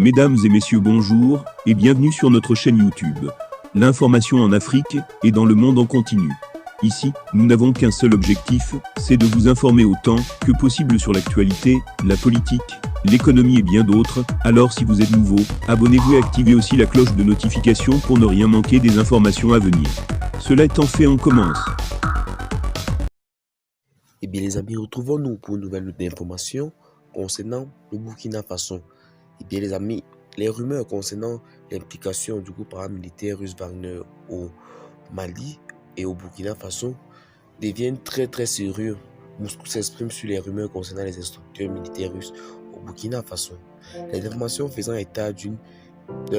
Mesdames et messieurs, bonjour et bienvenue sur notre chaîne YouTube. L'information en Afrique et dans le monde en continu. Ici, nous n'avons qu'un seul objectif, c'est de vous informer autant que possible sur l'actualité, la politique, l'économie et bien d'autres. Alors si vous êtes nouveau, abonnez-vous et activez aussi la cloche de notification pour ne rien manquer des informations à venir. Cela étant fait, on commence. Eh bien les amis, retrouvons-nous pour une nouvelle information concernant le Burkina Faso. Eh bien les amis, les rumeurs concernant l'implication du groupe paramilitaire russe Wagner au Mali et au Burkina Faso deviennent très sérieux. Moscou s'exprime sur les rumeurs concernant les instructeurs militaires russes au Burkina Faso. Les informations faisant état d'une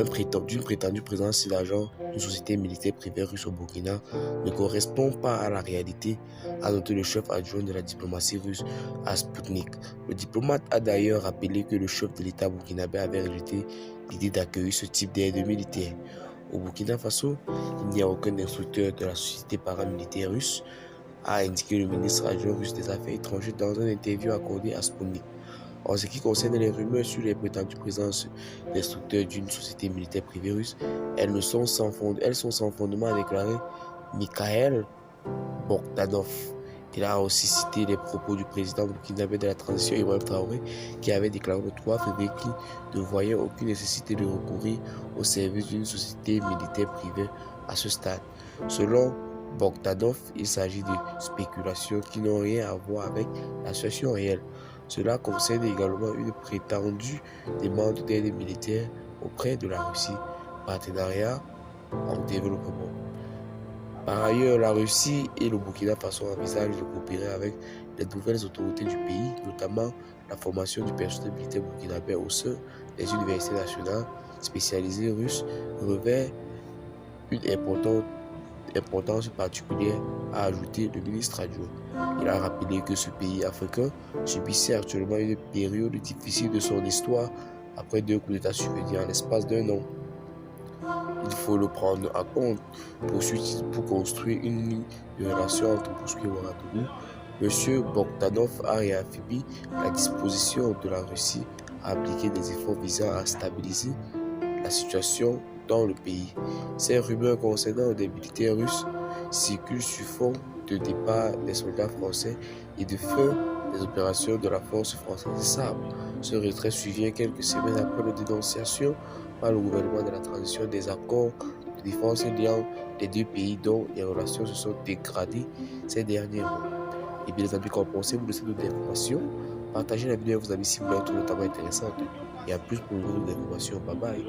prétendue présence d'agents d'une société militaire privée russe au Burkina ne correspond pas à la réalité, a noté le chef adjoint de la diplomatie russe à Sputnik. Le diplomate a d'ailleurs rappelé que le chef de l'État burkinabé avait rejeté l'idée d'accueillir ce type d'aide militaire. Au Burkina Faso, il n'y a aucun instructeur de la société paramilitaire russe, a indiqué le ministre adjoint russe des Affaires étrangères dans une interview accordée à Sputnik. En ce qui concerne les rumeurs sur les prétendues présences d'instructeurs d'une société militaire privée russe, elles sont sans fondement, a déclaré Mikhail Bogdanov. Il a aussi cité les propos du président burkinabé de la transition Ibrahim Traoré, qui avait déclaré le 3 février qu'il ne voyait aucune nécessité de recourir au service d'une société militaire privée à ce stade. Selon Bogdanov, il s'agit de spéculations qui n'ont rien à voir avec la situation réelle. Cela concerne également une prétendue demande d'aide militaire auprès de la Russie, partenariat en développement. Par ailleurs, la Russie et le Burkina Faso envisagent de coopérer avec les nouvelles autorités du pays, notamment la formation du personnel militaire burkinabé au sein des universités nationales spécialisées russes revêt une importance particulière, a ajouté le ministre adjoint. Il a rappelé que ce pays africain subissait actuellement une période difficile de son histoire après 2 coups d'État survenus en l'espace d'1 an. Il faut le prendre en compte pour construire une ligne de relation entre Moscou et Ouagadougou. M. Bogdanov a réaffirmé la disposition de la Russie à appliquer des efforts visant à stabiliser la situation dans le pays. Ces rumeurs concernant des militaires russes circulent sur fond de départ des soldats français et de fin des opérations de la force française de Sabre. Ce retrait survient quelques semaines après la dénonciation par le gouvernement de la transition des accords de défense liant les deux pays dont les relations se sont dégradées ces derniers mois. Et bien les amis, qu'en pensez-vous de cette information? Partagez la vidéo avec vos amis si vous la trouvez notamment intéressante. Et à plus pour une nouvelle information. Bye bye.